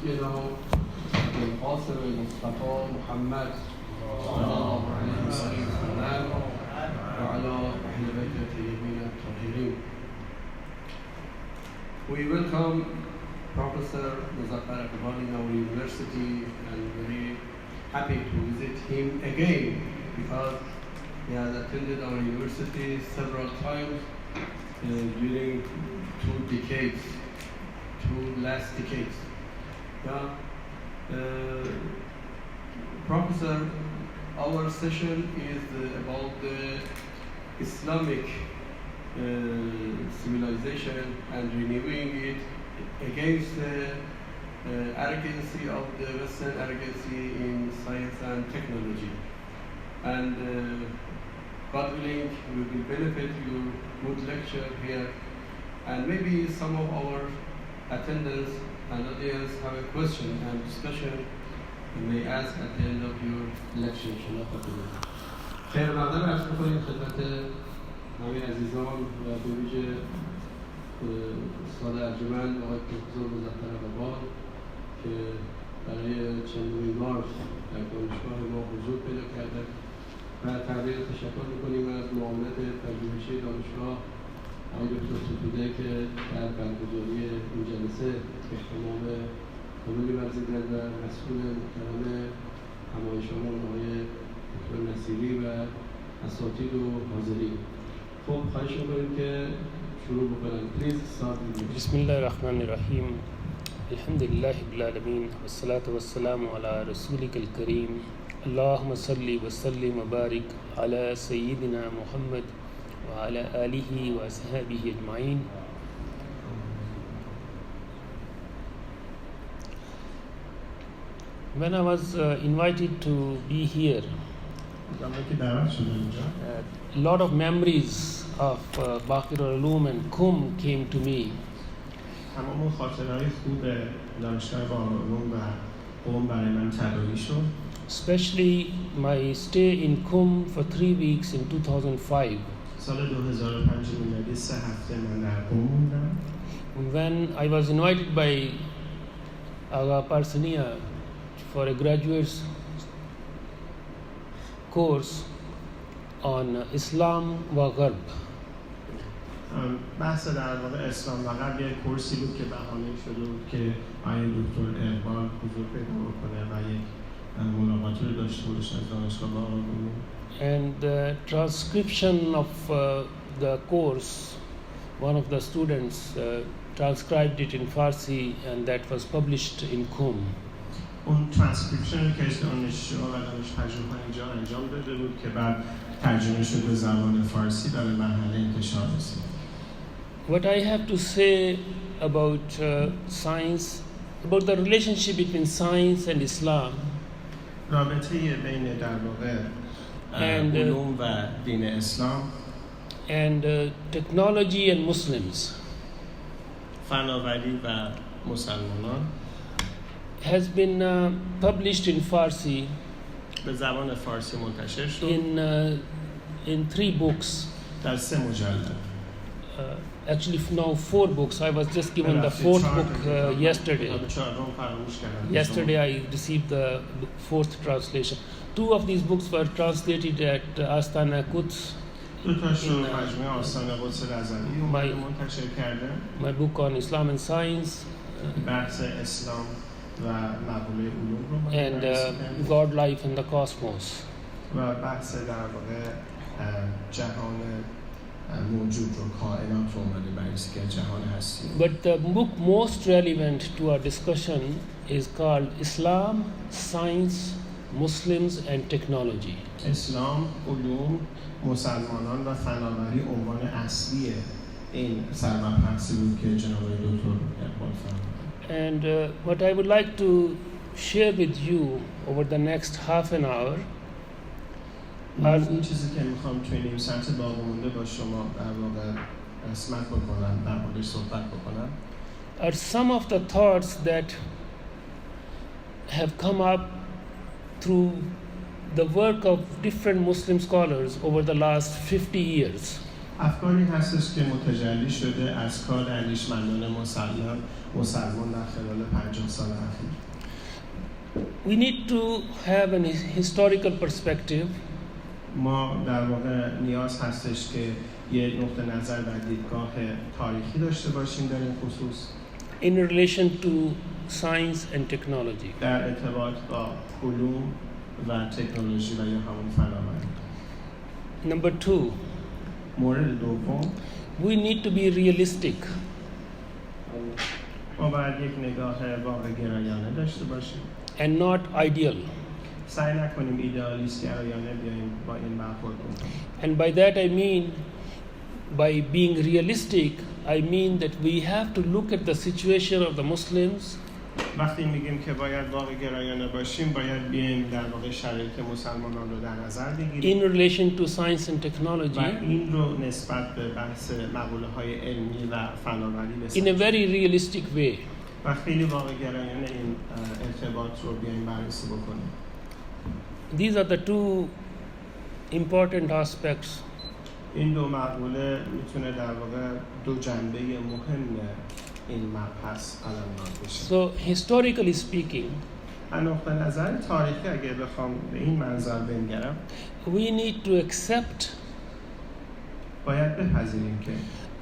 نبينا القاسم المصطفى محمد صلى الله عليه وسلم وعلى أهل بيت الطيبين الطاهرين. We welcome Professor Muzaffar Iqbal in our university and very happy to visit him again because he has attended our university several times during two last decades. Professor, our session is about the Islamic civilization and renewing it against the arrogancy of the Western arrogancy in science and technology. And God willing, we will benefit your good lecture here. And maybe some of our attendants and audience have a question and discussion you may ask at the end of your lecture. خیر مقدم عرض می‌کنیم خدمت همه عزیزان و به ویژه استاد ارجمند آقای پروفسور مظفر اقبال که برای چندمین بار در دانشگاه ما حضور پیدا کرده و تقدیر تشکر می‌کنیم از معاونت پژوهشی دانشگاه آقای دکتر ستوده که در برگزاری این جلسه اهتمام کاملی ورزیدند و مسئول محترم همایشمون آقای دکتر نصیری و اساتید و حاضرین. خب خواهش می‌کنیم که شروع بکنم. Please start with بسم الله الرحمن الرحیم. الحمد لله رب العالمین والصلاة والسلام علی رسولک الکریم. اللهم صل وسلم وبارك على سيدنا محمد وعلى آله وأصحابه أجمعين. When I was invited to be here, a lot of memories of Baqir al-ulum and Qum came to me. تمام خاطرهای خوب دانشگاه al-ulum و قم برای من تداعی شد. Especially my stay in Qum for 3 weeks in 2005. سال 2005 میلادی 3 هفته من در قم موندم. When I was invited by Aga Parsinia for a graduate course on Islam wa Gharb. بحث در واقع اسلام و غرب یک کورسی بود که بهانه شده بود که آقای دکتر اقبال حضور پیدا بکنه و یک ملاقاتی رو داشته بودش از دانشگاه al-ulum. And the transcription of the course, one of the students transcribed it in Farsi and that was published in Qum. اون ترانسکریپشن رو که دانشجو و دانش‌پژوهان اینجا انجام داده بود که بعد ترجمه شد به زبان فارسی و به مرحله انتشار رسید. What I have to say about science, about the relationship between science and Islam, رابطه بین در واقع علوم و دین اسلام and technology and Muslims, فناوری و مسلمانان has been published in Farsi به زبان فارسی منتشر شد in 3 books. در 3 مجلد. Actually now 4 books. I was just given the 4th book yesterday. Yesterday I received the 4th translation. 2 of these books were translated at Astana Quds. My book on Islam and Science and God, Life and the Cosmos. But the book most relevant to our discussion is called Islam, Science, Muslims and Technology. اسلام، علوم، مسلمانان و فناوری عنوان اصلی این سرمبحثی بود که جناب دکتر اقبال فرمودند. And what I would like to share with you over the next half an hour این چیزی که میخوام توی نیم ساعت باقی مونده با شما در واقع قسمت بکنم، در موردش صحبت بکنم are some of the thoughts that have come up through the work of different Muslim scholars over the last 50 years. افکاری هستش که متجلی شده از کار اندیشمندان مسلمان در خلال 50 سال اخیر. we need to have an historical perspective ما در واقع نیاز هستش که یه نقطه نظر و دیدگاه تاریخی داشته باشیم در این خصوص in relation to science and technology. در ارتباط با علوم و تکنولوژی و یا همون فناوری. Number 2, مورد دوم we need to be realistic. ما باید یک نگاه واقع گرایانه داشته باشیم And not ideal. سعی نکنیم ایدئالیست گرایانه بیاییم با این برخورد کنیم And by that I mean, by being realistic, I mean that we have to look at the situation of the Muslims وقتی میگیم که باید واقع گرایانه باشیم باید بیاییم در واقع شرایط مسلمانان رو در نظر بگیریم in relation to science and و technology این رو نسبت به بحث مقوله های علمی و فناوری in a بسنجیم very realistic way. و خیلی واقع گرایانه این ارتباط رو بیاییم بررسی بکنیم These are the two important aspects این دو مقوله میتونه در واقع دو جنبه مهم این مبحث علم بشه So historically speaking, از نقطه نظر تاریخی اگه بخوام به این منظر بنگرم we need to accept باید بپذیریم که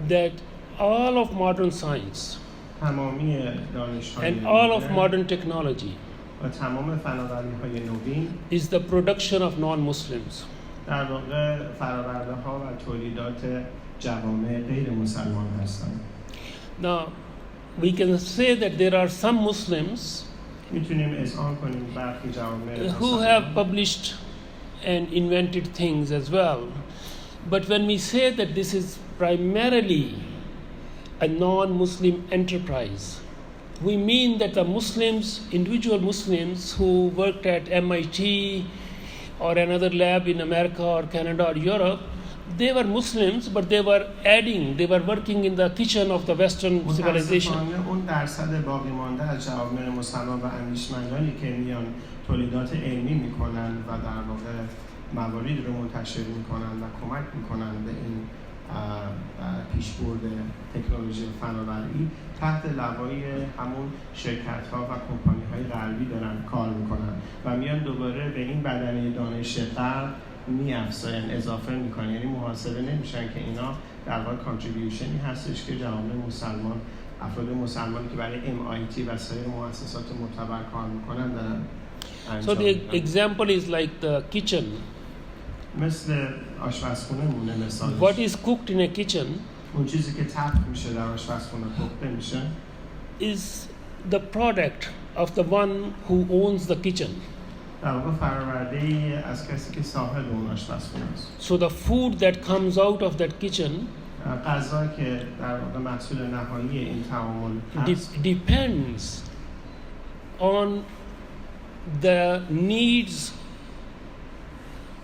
that all of modern science تمامی دانش‌های and all of نوین modern technology و تمام فناوری‌های نوین is the production of non-Muslims. در واقع فرآورده‌ها و تولیدات جوامع غیر مسلمان هستند. Now, we can say that there are some Muslims میتونیم اذعان کنیم برخی جوامع who have published and invented things as well. But when we say that this is primarily a non-Muslim enterprise, we mean that the Muslims, individual Muslims who worked at MIT or another lab in America or Canada or Europe, they were Muslims, but they were working in the kitchen of the Western civilization. متاسفانه اون درصد باقی مانده از جوامع مسلمان و اندیشمندانی که میان تولیدات علمی میکنن و در واقع مواردی رو منتشر میکنن و کمک میکنن به این پیشبرد تکنولوژی و فناوری تحت لوای همون شرکت ها و کمپانی های غربی دارن کار میکنن و میان دوباره به این بدنه دانش غرب میافزاین اضافه میکنن یعنی محاسبه نمیشن که اینا در واقع کانتریبیوشنی هستش که جوامع مسلمان افراد مسلمان که برای MIT و سایر مؤسسات معتبر کار میکنن دارن So the example is like the kitchen. مثل آشپزخونه مونه مثالش What is cooked in a kitchen اون چیزی که تبخ میشه در آشپزخونه پخته میشه is the product of the one who owns the kitchen. در واقع فرآورده‌ای از کسی که صاحب اون آشپزخونه است. So the food that comes out of that kitchen غذا که در واقع محصول نهایی این تعامل هست depends on the needs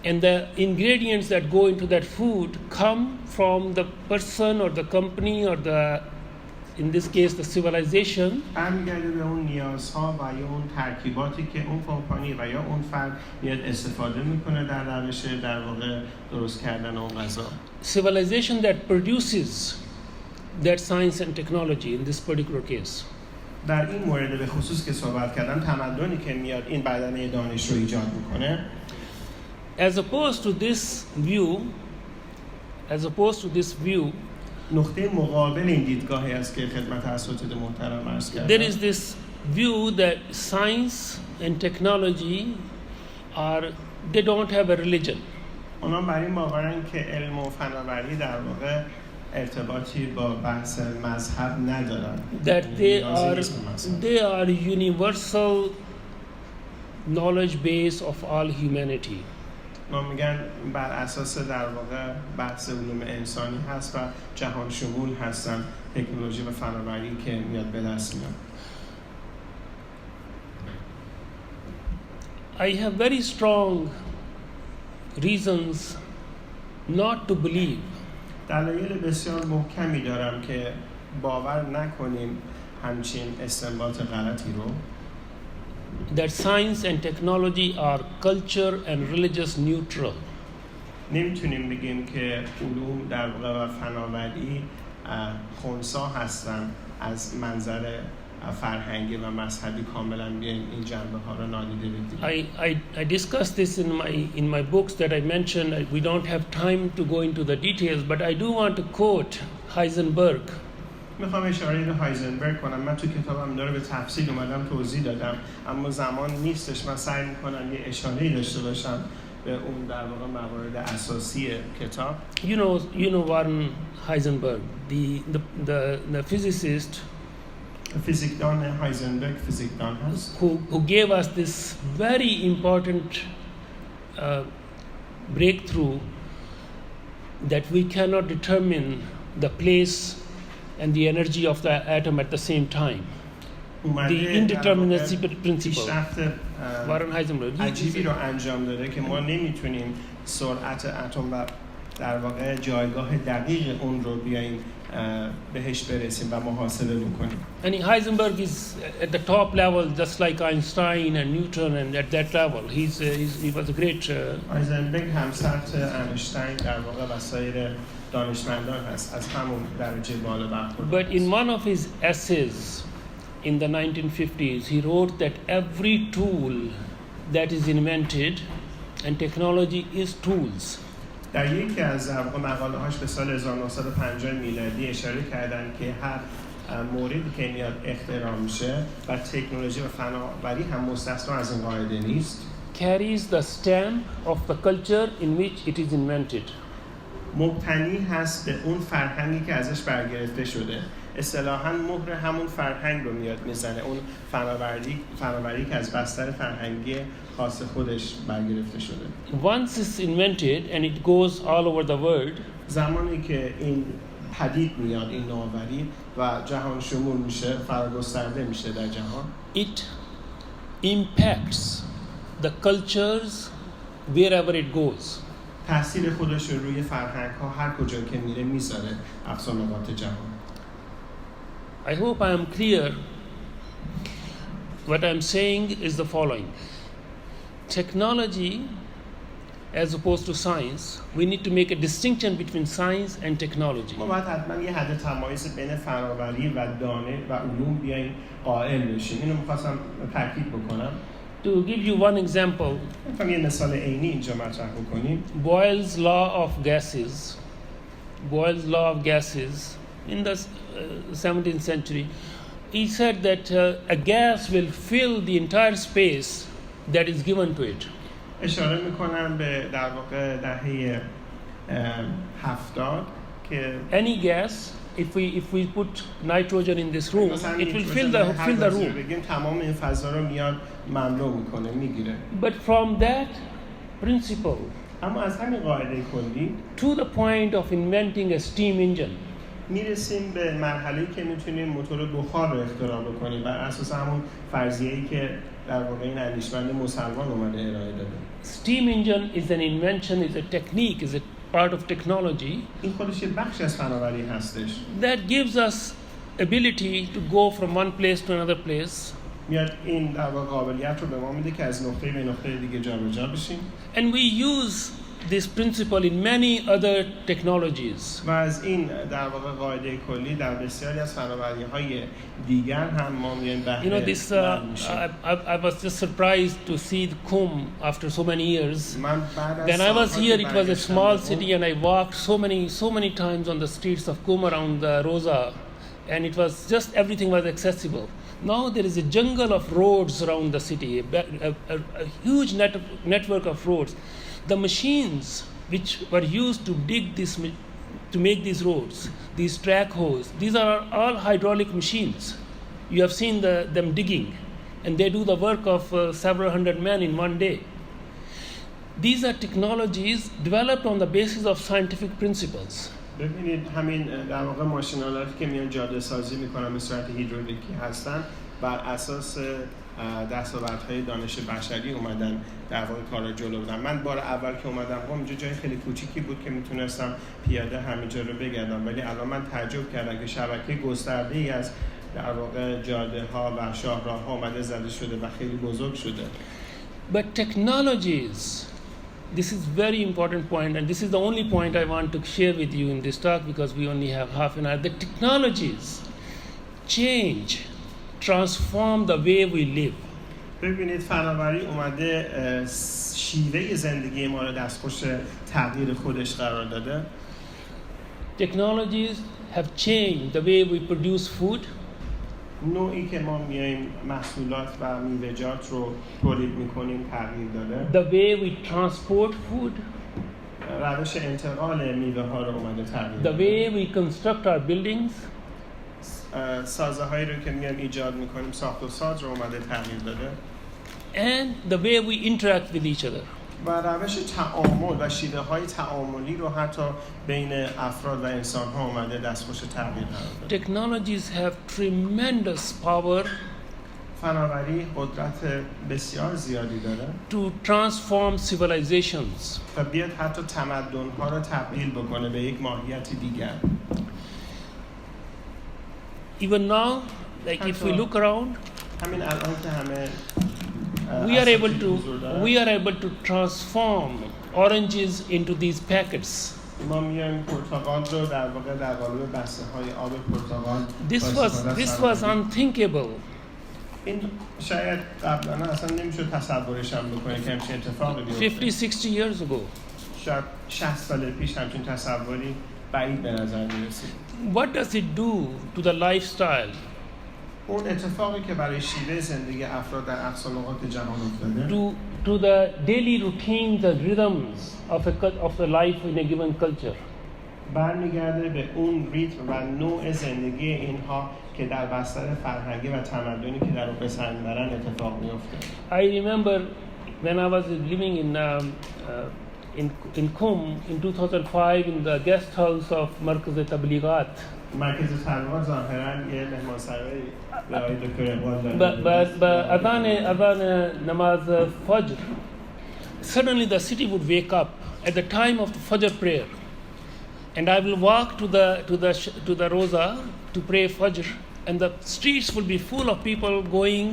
and the ingredients that go into that food come from the person or the company or in this case the civilization. برمیگرده به اون نیازها و یا اون ترکیباتی که اون کمپانی و یا اون فرد میاد استفاده میکنه در روش در واقع درست کردن اون غذا. Civilization that produces that science and technology in this particular case. در این مورد به خصوص که صحبت کردم تمدنی که میاد این بدنه دانش رو ایجاد میکنه As opposed to this view, نقطه مقابل این دیدگاهی است که خدمت اساتید محترم عرض کردم. there is this view that science and technology they don't have a religion. اونا بر این باورن که علم و فناوری در واقع ارتباطی با بحث مذهب ندارن. That they are universal knowledge base of all humanity. ما میگن بر اساس در واقع بحث علوم انسانی هست و جهان شمول هستن تکنولوژی و فناوری که میاد به دست میاد. I have very strong reasons not to believe دلایل بسیار محکمی دارم که باور نکنیم همچین استنباط غلطی رو that science and technology are culture and religious neutral. نمیتونیم بگیم که علوم در واقع و فناوری خنثی هستن از منظر فرهنگی و مذهبی کاملا بیایم این جنبه ها رو نادیده بگیریم. I discussed this in my books that I mentioned. We don't have time to go into the details, but I do want to quote Heisenberg. میخوام اشاره به هایزنبرگ کنم. من تو کتابم داره به تفصیل اومدم توضیح دادم، اما زمان نیستش. من سعی میکنم یه اشاره‌ای داشته باشم به اون در واقع موارد اساسی کتاب. You know Warren Heisenberg, the physicist فیزیکدان هایزنبرگ فیزیکدان هست who gave us this very important breakthrough that we cannot determine the place and the energy of the atom at the same time. The indeterminacy principle. Warren Heisenberg. عجیبی رو انجام داده که ما نمیتونیم سرعت اتم و در واقع جایگاه دقیق اون رو بیایم بهش برسیم و محاسبه بکنیم. And Heisenberg is at the top level, just like Einstein and Newton, and at that level, he was a great. هایزنبرگ هم سطح اینشتین در واقع و سایر دانشمندان هست از همون درجه بالا برخوردار. But in one of his essays in the 1950s, he wrote that every tool that is invented, and technology is tools. در یکی از مقاله هاش به سال 1950 میلادی اشاره کردن که هر موردی که میاد اختراع میشه و تکنولوژی و فناوری هم مستثنا از این قاعده نیست. Carries the stamp of the culture in which it is invented. مبتنی هست به اون فرهنگی که ازش برگرفته شده. اصطلاحاً مهر همون فرهنگ رو میاد میزنه، اون فناوری که از بستر فرهنگی خاص خودش برگرفته شده. Once it's invented and it goes all over the world, زمانی که این پدید میاد این نوآوری و جهان شمول میشه، فراگسترده میشه در جهان، it impacts the cultures wherever it goes. تأثیر خودش رو روی فرهنگ ها هر کجا که میره میذاره اقصا نقاط جهان. I hope I am clear. What I am saying is the following. Technology, as opposed to science, we need to make a distinction between science and technology. ما باید حتما یه حد تمایز بین فناوری و دانش و علوم بیایم قائل بشیم. اینو می‌خواستم تاکید بکنم. To give you one example, می‌خوام یه مثال عینی اینجا مطرح بکنیم. Boyle's law of gases in the 17th century, he said that a gas will fill the entire space that is given to it. اشاره میکنم به در واقع دهه 70 که any gas, if we put nitrogen in this room, it will fill the room. بگیم تمام این فضا رو میاد مملو میکنه، میگیره. But from that principle, اما از همین قاعده کلی to the point of inventing a steam engine, میرسیم به مرحله‌ای که میتونیم موتور بخار رو اختراع بکنیم بر اساس همون فرضیه‌ای که در واقع این اندیشمند مسلمان اومده ارائه داده. Steam engine is an invention, is a technique, is a part of technology. این خودش یه بخشی از فناوری هستش. That gives us ability to go from one place to another place. میاد این در واقع قابلیت رو به ما میده که از نقطه به نقطه دیگه جابجا بشیم. And we use this principle in many other technologies. و از این در واقع قاعده کلی در بسیاری از فناوری‌های دیگر هم ما میایم بهره this I was just surprised to see the Qum after so many years. When I was here, it was a small city, and I walked so many times on the streets of Qum around the Rosa, and it was just everything was accessible. Now there is a jungle of roads around the city, a huge network of roads. The machines which were used to dig to make these roads, these track hoes, these are all hydraulic machines. You have seen them digging, and they do the work of several hundred men in one day. These are technologies developed on the basis of scientific principles. ببینید همین در واقع ماشین‌آلاتی که میان جاده سازی میکنن به صورت هیدرولیکی هستن بر اساس دستاوردهای دانش بشری اومدن در واقع کارا جلو بردن. من بار اول که اومدم اینجا جای خیلی کوچیکی بود که میتونستم پیاده همینجا رو بگردم، ولی الان من تعجب کردم که شبکه گسترده‌ای از در واقع جاده‌ها و شاهراه‌ها اومده زده شده و خیلی بزرگ شده. But technologies, this is very important point, and this is the only point I want to share with you in this talk because we only have half an hour. The technologies change transform the way we live. ببینید فناوری اومده شیوه زندگی ما رو دستخوش تغییر خودش قرار داده. Technologies have changed the way we produce food. نوعی که ما میایم محصولات و میوه‌جات رو تولید میکنیم تغییر داده. The way we transport food. روش انتقال میوه ها رو اومده تغییر The داده. way we construct our buildings. سازه هایی رو که میایم ایجاد میکنیم ساخت و ساز رو اومده تغییر داده. And the way we interact with each other. و روش تعامل و شیوه های تعاملی رو حتی بین افراد و انسان ها اومده دستخوش تغییر قرار داده. Technologies have tremendous power فناوری قدرت بسیار زیادی داره to transform civilizations. و بیاد حتی تمدن ها رو تبدیل بکنه به یک ماهیت دیگر. Even now, like if we look around, همین الان که همه we are able to transform oranges into these packets. ما میایم پرتقال رو در واقع در قالب بسته های آب پرتقال. This was unthinkable. این شاید قبلا اصلا نمیشد تصورش هم بکنه که همچین اتفاقی بیفته. 50-60 years ago. شاید 60 سال پیش همچین تصوری بعید به نظر میرسید. What does it do to the lifestyle? اون اتفاقی که برای شیوه زندگی افراد در اقصا نقاط جهان افتاده to the daily routines and rhythms of the life in a given culture. برمیگرده به اون ریتم و نوع زندگی اینها که در بستر فرهنگی و تمدنی که در اون به سر میبرن اتفاق میفته. I remember when I was living in Qum in 2005 in the guest house of Markaz Tablighat. مرکز تبلیغات ظاهراً یه مهمانسرای به آقای دکتر اقبال داره. But adhan namaz Fajr, suddenly the city would wake up at the time of the Fajr prayer, and I will walk to the Roza to pray Fajr, and the streets will be full of people going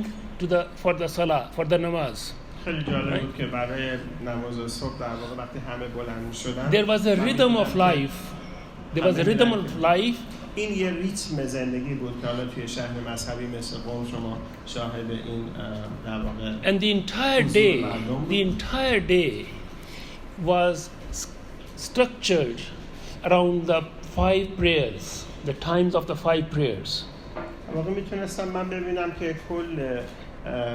for the Salah, for the namaz. خیلی جالب بود که برای نماز صبح در واقع وقتی همه بلند شدن there was a rhythm of life. There was a rhythm of life. این یه ریتم زندگی بود که حالا توی شهر مذهبی مثل قم شما شاهد این در واقع and the entire day was structured around the 5 prayers, the times of the 5 prayers. واقعا میتونستم من ببینم که کل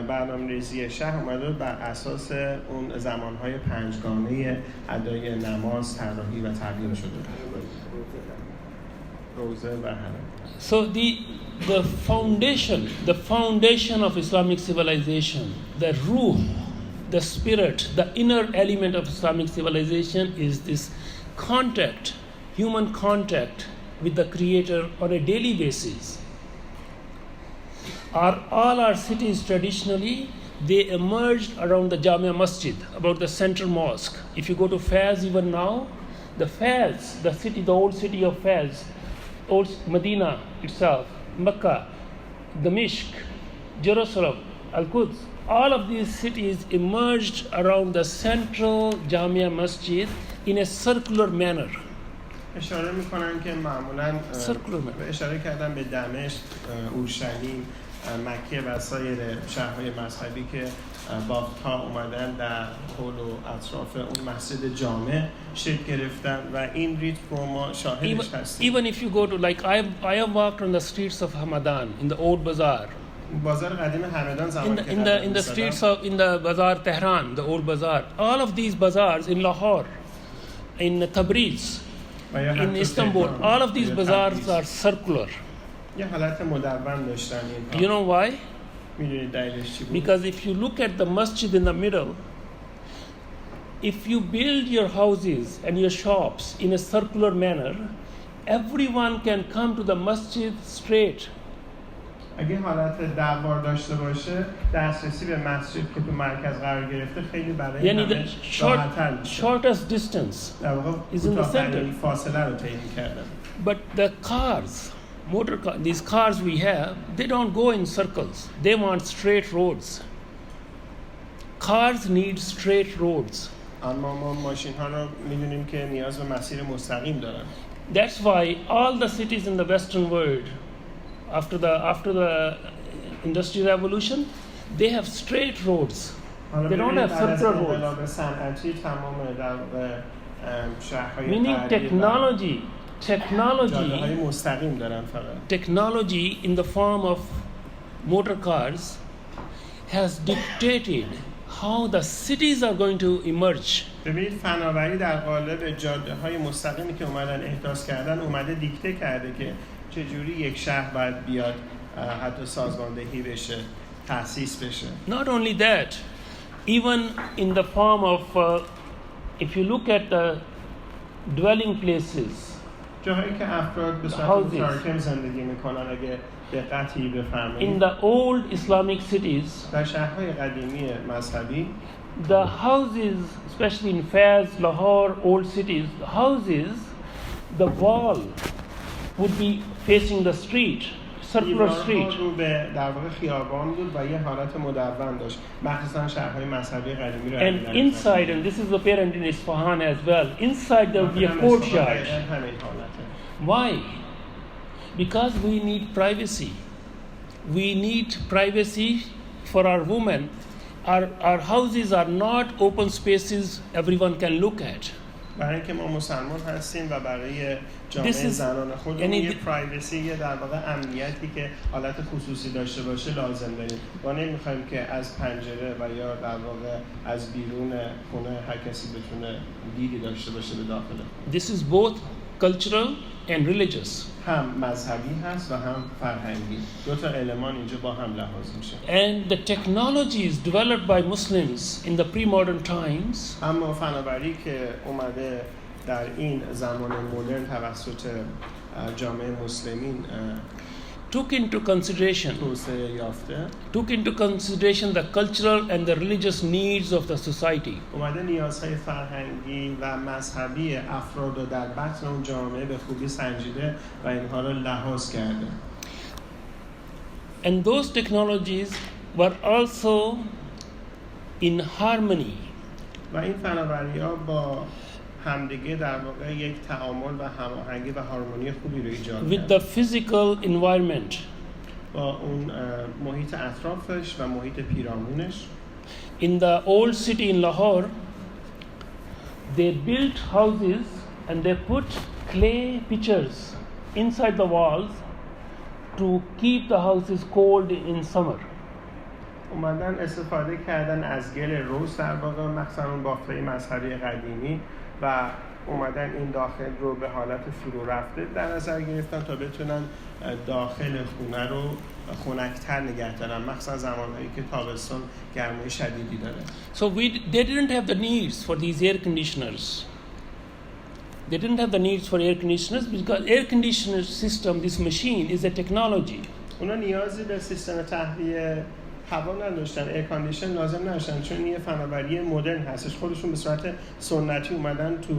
برنامه‌ریزی شهر اومده بر اساس اون زمانهای پنجگانه ادای نماز طراحی و تقدیم شده. So the foundation of Islamic civilization, the ruh, the spirit, the inner element of Islamic civilization is this contact, human contact with the Creator on a daily basis. All our cities traditionally, they emerged around the Jamia Masjid, about the central mosque. If you go to Fez even now, the old city of Fez, old Medina itself, Mecca, Damascus, Jerusalem, Al-Quds, all of these cities emerged around the central Jamia Masjid in a circular manner. اشاره میکنن که معمولاً اشاره کردن به دمشق، اورشلیم، مکه و سایر شهرهای مذهبی که بافت‌ها اومدن در حول و اطراف اون مسجد جامع شکل گرفتن و این ریتم رو ما شاهدش هستیم. Even if you go to I have walked on the streets of Hamadan in the old bazaar. بازار قدیم همدان زمان in the streets of in the bazaar Tehran, the old bazaar. All of these bazaars in Lahore, in Tabriz, in Istanbul, all of these bazaars are circular. یه حالت مدون داشتن اینها. You know why? میدونید دلیلش چی بود؟ Because if you look at the masjid in the middle, if you build your houses and your shops in a circular manner, everyone can come to the masjid straight. اگه حالت دوار داشته باشه دسترسی به مسجد که تو مرکز قرار گرفته خیلی برای همه راحت‌تر میشه. Shortest distance is in the center. فاصله رو طی می‌کردن. But the these cars we have, they don't go in circles. They want straight roads. Cars need straight roads. اما ما ماشین‌ها رو می‌دونیم که نیاز به مسیر مستقیم دارن. That's why all the cities in the Western world, after the Industrial Revolution, they have straight roads. حالا They don't ببینید have بعد از circular roads. انقلاب صنعتی تمام در واقع شهرهای We need technology. جاده‌های مستقیم دارن فقط. Technology in the form of motor cars has dictated how the cities are going to emerge. ببینید فناوری در قالب جاده‌های مستقیمی که اومدن احداث کردن اومده دیکته کرده که چجوری یک شهر باید بیاد حتی سازماندهی بشه، تأسیس بشه. Not only that, even in the form of, if you look at the dwelling places, جاهایی که افراد به صورت متراکم زندگی میکنن اگه دقتی بفرمایید. in the old Islamic cities, در شهرهای قدیمی مذهبی the houses, especially in Fez, Lahore, old cities, the houses, the wall would be facing the street, circular street. رو به در واقع خیابان بود و یه حالت مدون داشت، مخصوصا شهرهای مذهبی قدیمی رو. And inside, and this is apparent in Isfahan as well, inside there will be a courtyard. Why? Because we need privacy. We need privacy for our women. Our houses are not open spaces everyone can look at. برای اینکه ما مسلمان هستیم و برای جامعه زنان خودمون یه پرایوسی، یه در واقع امنیتی که حالت خصوصی داشته باشه لازم داریم. ما نمیخوایم که از پنجره و یا در واقع از بیرون خونه هر کسی بتونه دیدی داشته باشه به داخل. This is both cultural and religious. هم مذهبی هست و هم فرهنگی. دو تا المان اینجا با هم لحاظ میشه. And the technologies developed by Muslims in the pre-modern times, اما فناوری که اومده در این زمان مدرن توسط جامعه مسلمین took into consideration the cultural and the religious needs of the society. اومده نیازهای فرهنگی و مذهبی افراد رو در بطن اون جامعه به خوبی سنجیده و اینها رو لحاظ کرده. And those technologies were also in harmony. و این فناوری‌ها با همدیگه در واقع یک تعامل و هماهنگی و هارمونی خوبی رو ایجاد with the physical environment. با اون محیط اطرافش و محیط پیرامونش. In the old city in Lahore, they built houses and they put clay pitchers inside the walls to keep the houses cold in summer. اومدن استفاده کردن از گل روز در واقع مخصوصا اون بافته مذهبی قدیمی و اومدن این داخل رو به حالت فرو رفته در نظر گرفتن تا بتونن داخل خونه رو خنک‌تر نگه دارن، مخصوصا زمانهایی که تابستون گرمای شدیدی داره. So they didn't have the needs for these air conditioners. They didn't have the needs for air conditioners because air conditioner system, this machine, is a technology. اونا نیازی به سیستم تهویه هوا نداشتن، ایر کاندیشن لازم نداشتن، چون یه فناوری مدرن هستش. خودشون به صورت سنتی اومدن تو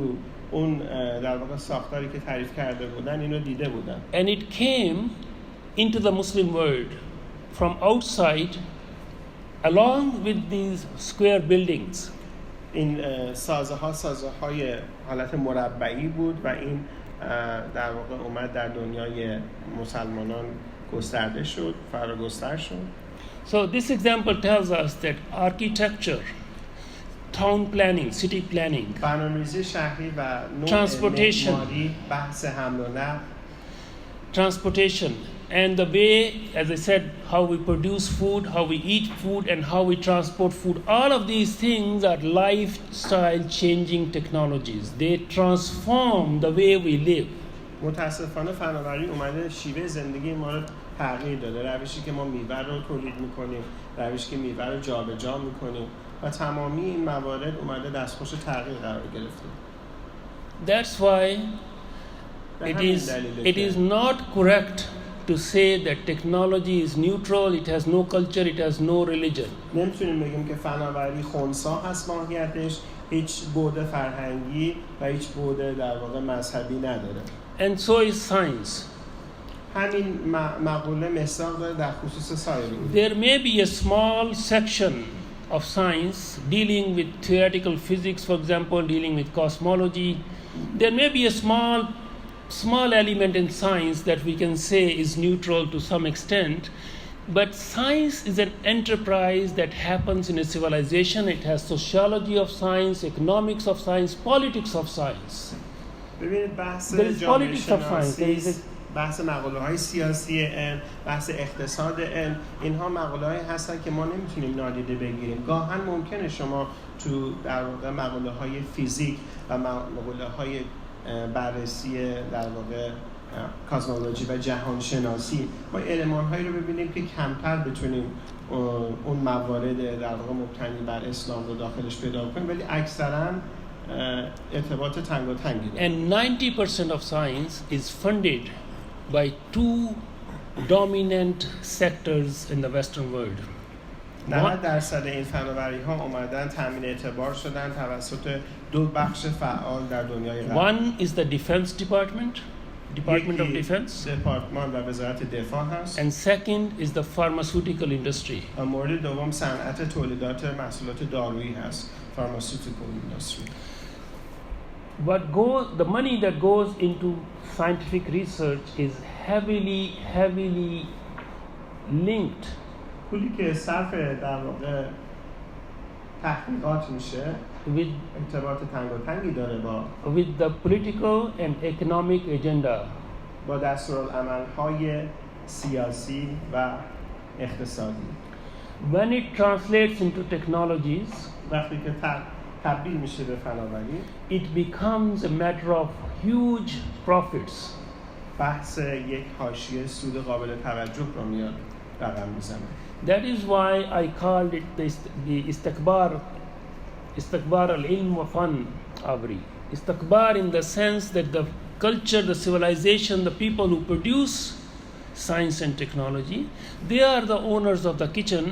اون در واقع ساختاری که تعریف کرده بودن اینو دیده بودن. And it came into the Muslim world from outside along with these square buildings. این سازه‌های حالت مربعی بود و این در واقع اومد در دنیای مسلمانان گسترده شد، فراگستر شد. So this example tells us that architecture, town planning, city planning, برنامه‌ریزی شهری و transportation, معماری، بحث حمل و نقل، transportation, and the way, as I said, how we produce food, how we eat food, and how we transport food. All of these things are lifestyle changing technologies. They transform the way we live. متاسفانه فناوری اومده شیوه زندگی ما رو تغییر داده. روشی که ما میوه رو تولید میکنیم، روشی که میوه رو جابجا میکنیم و تمامی این موارد اومده دستخوش تغییر قرار گرفته. That's why it is not correct to say that technology is neutral, it has no culture, it has no religion. نمیتونیم بگیم که فناوری خنثی هست ماهیتش، هیچ بعد فرهنگی و هیچ بعد در واقع مذهبی نداره. And so is science. همین مقوله مصداق داره در خصوص سایر علوم. There may be a small section of science dealing with theoretical physics, for example, dealing with cosmology. There may be a small element in science that we can say is neutral to some extent, But science is an enterprise that happens in a civilization. It has sociology of science, economics of science, politics of science. ببینید بحث There is جامعه politics of science. There is شناسی، بحث مقاله های سیاسی علم، بحث اقتصاد علم، اینها مقاله هایی هستن که ما نمیتونیم نادیده بگیریم. گاهن ممکنه شما تو در واقع مقاله های فیزیک و مقاله های بررسی در واقع کازمولوژی و جهان شناسی ما المان هایی رو ببینیم که کمتر بتونیم اون موارد در واقع مبتنی بر اسلام رو داخلش پیدا کنیم، ولی اکثرا ارتباط تنگاتنگی داره. And 90% of science is funded by two dominant sectors in the Western world. 90% این فناوری ها اومدن تامین اعتبار شدن توسط دو بخش فعال در دنیای غرب. One is the Defense Department of Defense. دپارتمان و وزارت دفاع هست. And second is the pharmaceutical industry. و مورد دوم صنعت تولیدات محصولات دارویی هست. Pharmaceutical industry. The money that goes into scientific research is heavily linked پولی که صرف در واقع تحقیقات میشه ارتباط تنگاتنگی داره با with the political and economic agenda. با دستورالعمل‌های سیاسی و اقتصادی. When it translates into technologies, وقتی که تبدیل میشه به فناوری، it becomes a matter of huge profits. بحث یک حاشیه سود قابل توجه رو میاد رقم میزنه. That is why I called it the istikbar al-ilm wa fan abri. Istikbar in the sense that the culture, the civilization, the people who produce science and technology, they are the owners of the kitchen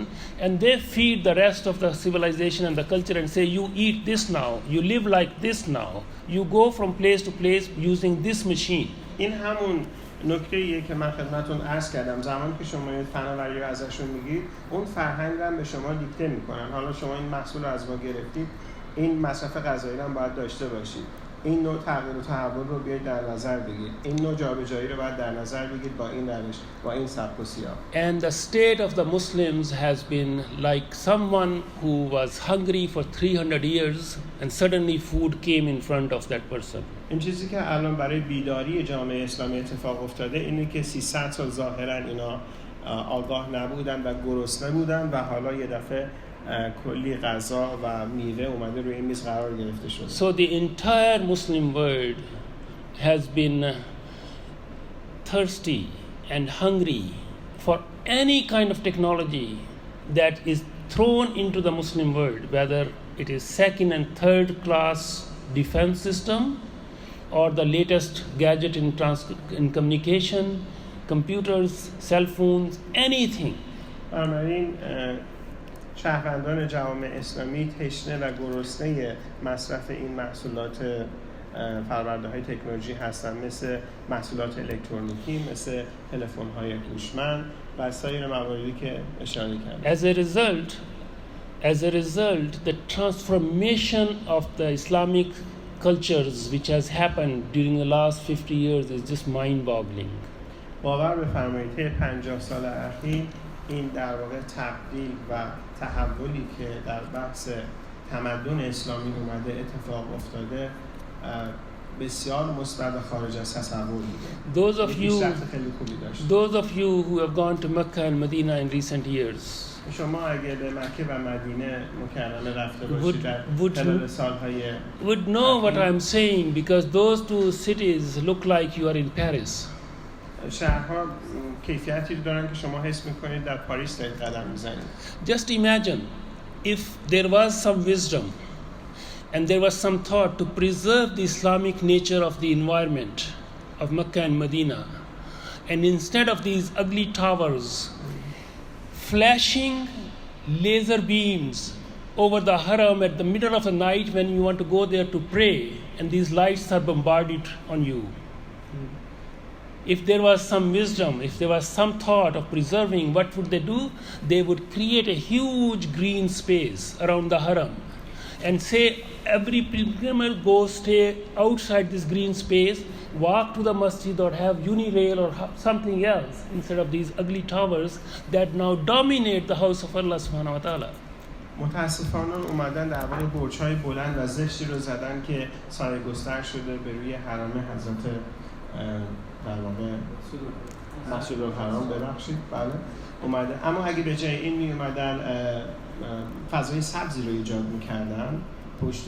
and they feed the rest of the civilization and the culture and say, you eat this now, you live like this now, you go from place to place using this machine. این همون نکته‌ایه که من خدمتتون عرض کردم. زمانی که شما این فناوری رو ازشون میگید، اون فرهنگ رو هم به شما دیکته میکنن. حالا شما این محصول رو از ما گرفتید، این مصرف غذایی رو هم باید داشته باشید. این نوع تغییر و تحول رو بیاید در نظر بگیرید. این نوع جابجایی رو باید در نظر بگیرید با این روش، با این سبک و سیاق. And the state of the Muslims has been like someone who was hungry for 300 years and suddenly food came in front of that person. این چیزی که الان برای بیداری جامعه اسلامی اتفاق افتاده اینه که 300 سال ظاهرا اینا آگاه نبودن و گرسنه بودن و حالا یه دفعه کلی غذا و میوه اومده روی این میز قرار گرفته شده. So the entire Muslim world has been thirsty and hungry for any kind of technology that is thrown into the Muslim world, whether it is second and third class defense system or the latest gadget in communication, computers, cell phones, anything. بنابراین شهروندان جوامع اسلامی تشنه و گرسنه مصرف این محصولات پرورده‌های تکنولوژی هستند، مثل محصولات الکترونیکی، مثل تلفن‌های هوشمند و سایر مواردی که اشاره کردم. As a result, the transformation of the Islamic cultures which has happened during the last 50 years is just mind-boggling. باور بفرمایید که 50 سال اخیر این در واقع تبدیل و تحولی که در بحث تمدن اسلامی اومده اتفاق افتاده بسیار مثبت و خارج از تصور بوده. Those of you who have gone to Mecca and Medina in recent years شما اگه به مکه و مدینه مکرمه رفته باشید در خلال سالهای would know what I'm saying, because those two cities look like you are in Paris. شهرها کیفیتی دارن که شما حس میکنید در پاریس دارید قدم میزنید. Just imagine if there was some wisdom and there was some thought to preserve the Islamic nature of the environment of Mecca and Medina, and instead of these ugly towers flashing laser beams over the haram at the middle of the night when you want to go there to pray, and these lights are bombarded on you. If there was some wisdom, if there was some thought of preserving, what would they do? They would create a huge green space around the haram and say every pilgrimer goes stay outside this green space, walk to the masjid or have unirail or something else instead of these ugly towers that now dominate the house of Allah subhanahu wa ta'ala. متاسفانه اومدن در واقع برج‌های بلند و زشتی رو زدن که سایه گستر شده به روی حرم حضرت در واقع مسجد الحرام، ببخشید، بله اومده. اما اگه به جای این می اومدن فضای سبزی رو ایجاد میکردن پشت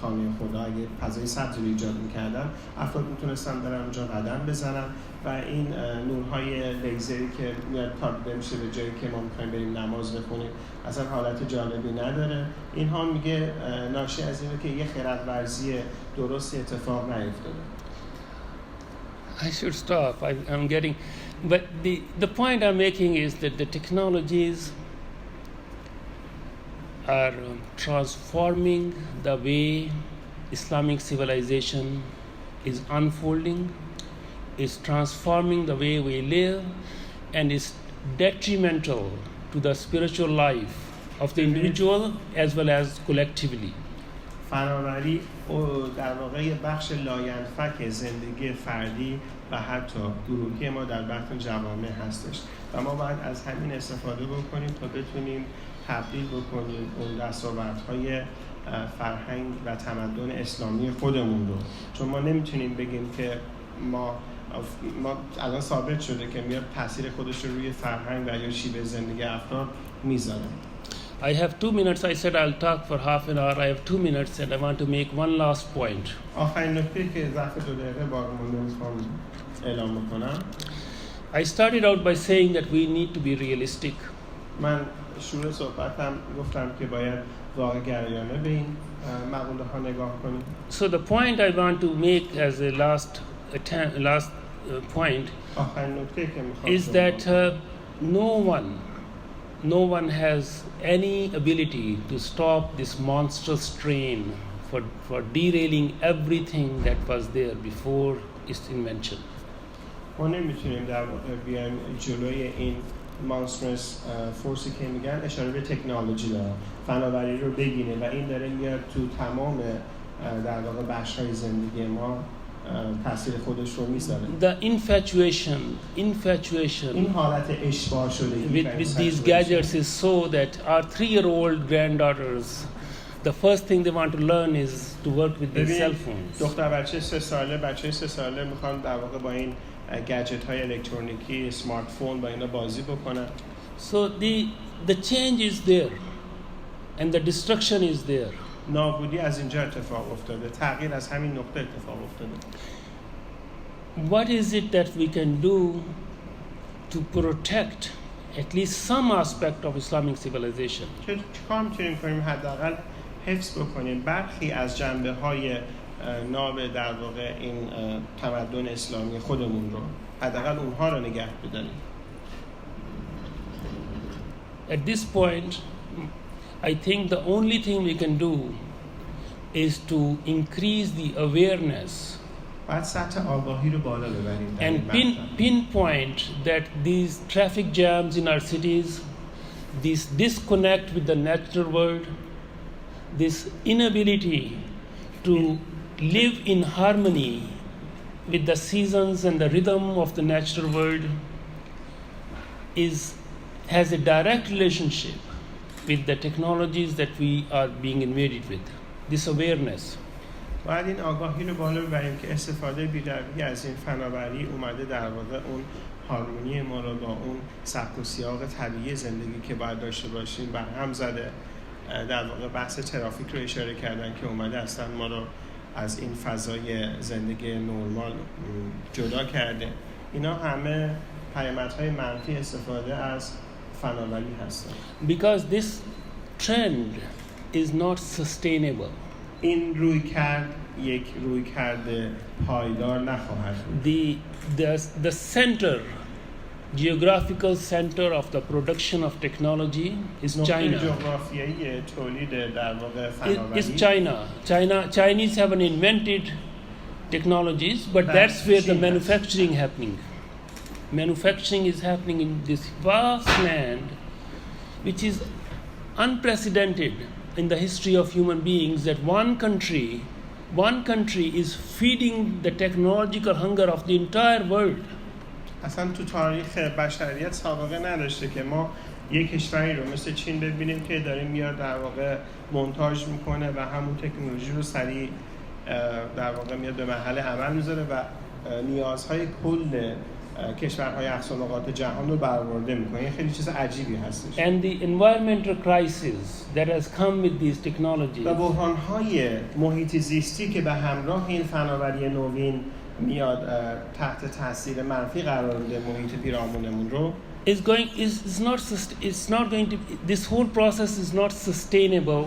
خانه خدا، اگه فضای سبزی رو ایجاد میکردن افراد میتونستن برن اونجا قدم بزنن و این نورهای لیزری که میاد تابیده میشه به جایی که ما میخوایم بریم نماز بخونیم اصلا حالت جالبی نداره. اینها میگه ناشی از اینه که یه خردورزی درست اتفاق نیفتاده. I should stop. I'm getting, but the point I'm making is that the technologies are transforming the way Islamic civilization is unfolding, is transforming the way we live, and is detrimental to the spiritual life of the individual as well as collectively. فناوری در واقع یه بخش لاینفک زندگی فردی و حتی گروهی ما در بطن جوامع هستش و ما باید از همین استفاده بکنیم تا بتونیم تبدیل بکنیم اون دستاوردهای فرهنگ و تمدن اسلامی خودمون رو، چون ما نمیتونیم بگیم که ما الان ثابت شده که میاد تاثیر خودش رو روی فرهنگ و یا شیوه زندگی افراد میذاره. I have 2 minutes. I said I'll talk for half an hour. I have 2 minutes and I want to make one last point. آخرین نکته که ظرف 2 دقیقه باقی مونده میخوام اعلام بکنم. I started out by saying that we need to be realistic. من شروع صحبتم گفتم که باید واقع گرایانه به این مقوله ها نگاه کنیم. So the point I want to make as a last point آخرین نکته که میخوام is that no one has any ability to stop this monstrous train for derailing everything that was there before its invention. ما نمیتونیم در واقع بیایم جلوی این monstrous فورسی که میگن اشاره به تکنولوژی داره، فناوری رو بگیره و این داره میاد تو تمام در واقع بخش‌های زندگی ما تاثیر خودش رو میذاره. The infatuation این حالت اشباع شدگی with these gadgets is so that our 3-year-old granddaughters, the first thing they want to learn is to work with these cell phones. دختر بچه 3 ساله میخوان در واقع با این گجت های الکترونیکی، اسمارت فون با اینا بازی بکنن. So the change is there and the destruction is there. نابودی از اینجا اتفاق افتاده، تغییر از همین نقطه اتفاق افتاده. What is it that we can do to protect at least some aspect of Islamic civilization? چه کار میتونیم کنیم حداقل حفظ بکنیم برخی از جنبه‌های ناب در واقع این تمدن اسلامی خودمون رو، حداقل اونها رو نگه بداریم. At this point, I think the only thing we can do is to increase the awareness باید سطح آگاهی رو بالا ببریم and pinpoint that these traffic jams in our cities, this disconnect with the natural world, this inability to live in harmony with the seasons and the rhythm of the natural world has a direct relationship with the technologies that we are being invaded with. This awareness. باید این آگاهی رو بالا ببریم که استفاده بی‌رویه از این فناوری اومده در واقع اون هارمونی ما رو با اون سبک و سیاق طبیعی زندگی که باید داشته باشیم بر هم زده. در واقع بحث ترافیک رو اشاره کردن که اومده اصلا ما رو از این فضای زندگی نرمال جدا کرده. اینا همه پیامدهای منفی استفاده از فناوری هستن. Because this trend is not sustainable. این یک رویکرد پایدار نخواهد بود. The center, geographical center of the production of technology is China. نقطه جغرافیایی تولید در واقع فناوری is China. Chinese haven't invented technologies, but that's where the manufacturing happening. Manufacturing is happening in this vast land, which is unprecedented in the history of human beings that one country is feeding the technological hunger of the entire world. اصلا تو تاریخ بشریت سابقه نداشته که ما یک کشوری رو مثل چین ببینیم که داره میاد در واقع مونتاژ میکنه و همون تکنولوژی رو سریع در واقع میاد به محل عمل میذاره و نیازهای کل کشورهای اقصا نقاط جهان رو برآورده میکنه. این خیلی چیز عجیبی هستش. And the environmental crisis that has come with these technologies و بحرانهای محیط زیستی که به همراه این فناوری نوین میاد تحت تاثیر منفی قرار میده محیط پیرامونمون رو this whole process is not sustainable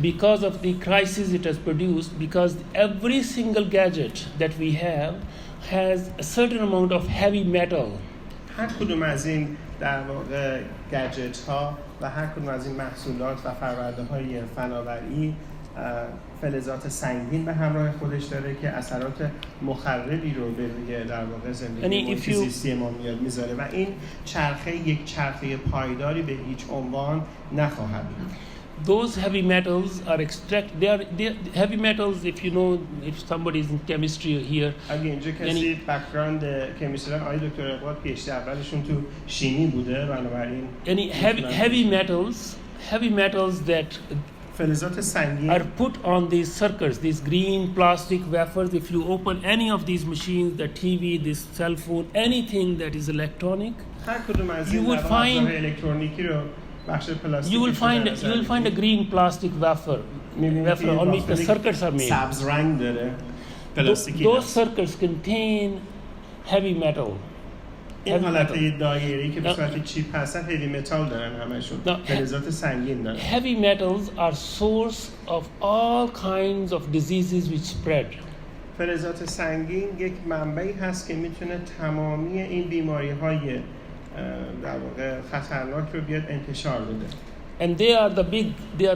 because of the crisis it has produced, because every single gadget that we have has a certain amount of heavy metal. هر کدوم از این در واقع گجت ها و هر کدوم از این محصولات و فرآورده های فناوری فلزات سنگین به همراه خودش داره که اثرات مخربی رو به روی در واقع زندگی محیط زیستی ما میاد میذاره و این چرخه یک چرخه پایداری به هیچ عنوان نخواهد بود. Those heavy metals are heavy metals. If somebody is in chemistry here, اگه اینجا کسی بک‌گراند کمیستری داره، آقای دکتر اقبال پی‌اچ‌دی اولشون تو شیمی بوده، بنابراین heavy metals that فلزات سنگین are put on these circuits, these green plastic wafers. If you open any of these machines, the TV, this cell phone, anything that is electronic, you will find الکترونیکی رو بخش پلاستیکی you will find a green plastic wafer on which the circuits are made. سبز رنگ داره پلاستیکی. Those circuits contain heavy metal. این حالت دایره‌ای که به صورت چیپ هستن هیوی متال دارن همشون، فلزات سنگین دارن. Heavy metals are source of all kinds of diseases which spread. فلزات سنگین یک منبعی هست که میتونه تمامی این بیماری‌های در واقع خطرناک رو بیاد انتشار بده. And they are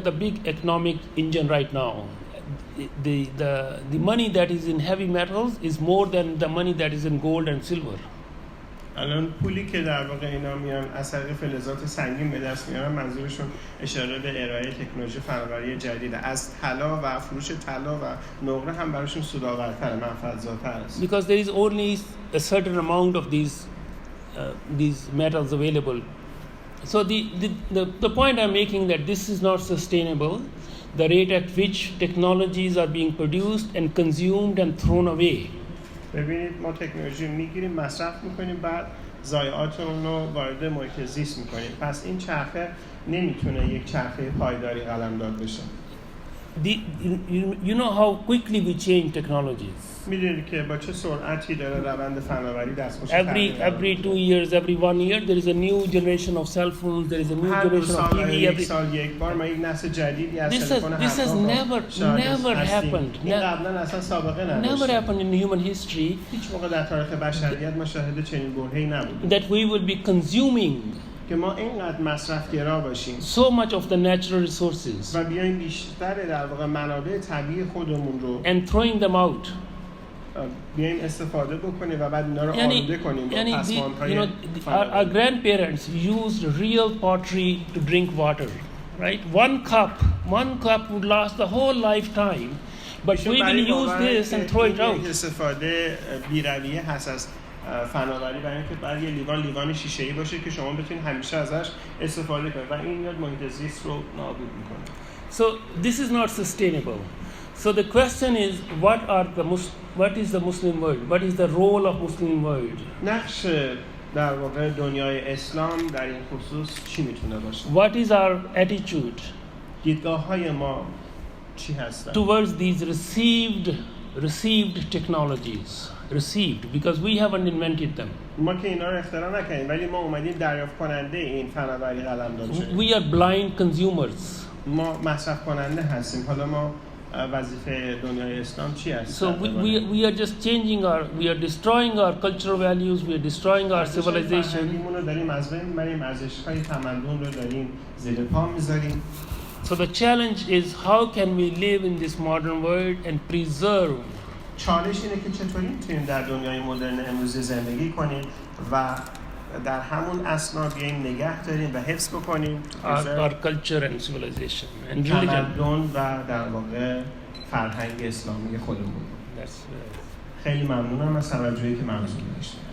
the big economic engine right now. The money that is in heavy metals is more than the money that is in gold and silver. الان پولی که در واقع اینا میان از طریق فلزات سنگین به دست میارن منظورشون اشاره به ارائه تکنولوژی فناوری جدیده. از طلا و فروش طلا و نقره هم براشون سودآورتر، منفعت‌زاتر است. Because there is only a certain amount of these metals available. So the point I'm making that this is not sustainable. The rate at which technologies are being produced and consumed and thrown away. ببینید ما تکنولوژی میگیریم، مصرف میکنیم، بعد ضایعات اون رو وارد محیط زیست میکنیم. پس این چرخه نمیتونه یک چرخه پایداری قلمداد بشه. You know how quickly we change technologies. میدونید که با چه سرعتی داره روند فناوری دستخوش تغییر. Every 2 years, every 1 year, there is a new generation of cell phones. There is a new generation of TV. یک سال یک بار ما یک نسل جدیدی از تلفن This has never happened. این قبلا اصلا سابقه نداشت. Never happened in human history. هیچ موقع در تاریخ بشریت ما شاهد چنین برهه‌ای نبودیم. That we will be consuming که ما اینقدر مصرفگرا باشیم so much of the natural resources و بیایم بیشتر در واقع منابع طبیعی خودمون رو and throwing them out. بیایم استفاده بکنیم و بعد اینا رو آلوده کنیم با پسماندهای our grandparents used real pottery to drink water, right? One cup would last the whole lifetime, but we will use this and throw it out. استفاده بی‌رویه هست از فناوری برای اینکه بعد یه لیوان شیشه‌ای باشه که شما بتونید همیشه ازش استفاده کنید و این میاد محیط زیست رو نابود میکنه. So this is not sustainable. So the question is, what is the Muslim world? What is the role of Muslim world? نقش در واقع دنیای اسلام در این خصوص چی میتونه باشه؟ What is our attitude? دیدگاه‌های ما چی هستن؟ Towards these received technologies. Received because we haven't invented them. ما که اینا رو اختراع نکردیم ولی ما اومدیم دریافت کننده این فناوری قلمداد شدیم. We are blind consumers. ما مصرف کننده هستیم. حالا ما وظیفه دنیای اسلام چی است؟ So we are just we are destroying our cultural values, we are destroying our civilization. ما داریم از بین میبریم، ارزش‌های تمدن رو داریم زیر پا میذاریم. So the challenge is how can we live in this modern world and preserve. چالش اینه که چطوری میتونیم در دنیای مدرن امروزی زندگی کنیم و در همون اسنا بیاییم نگه داریم و حفظ بکنیم our culture and civilization and religion. تمدن و در واقع فرهنگ اسلامی خودمون. خیلی ممنونم از توجهی که منظور داشتید.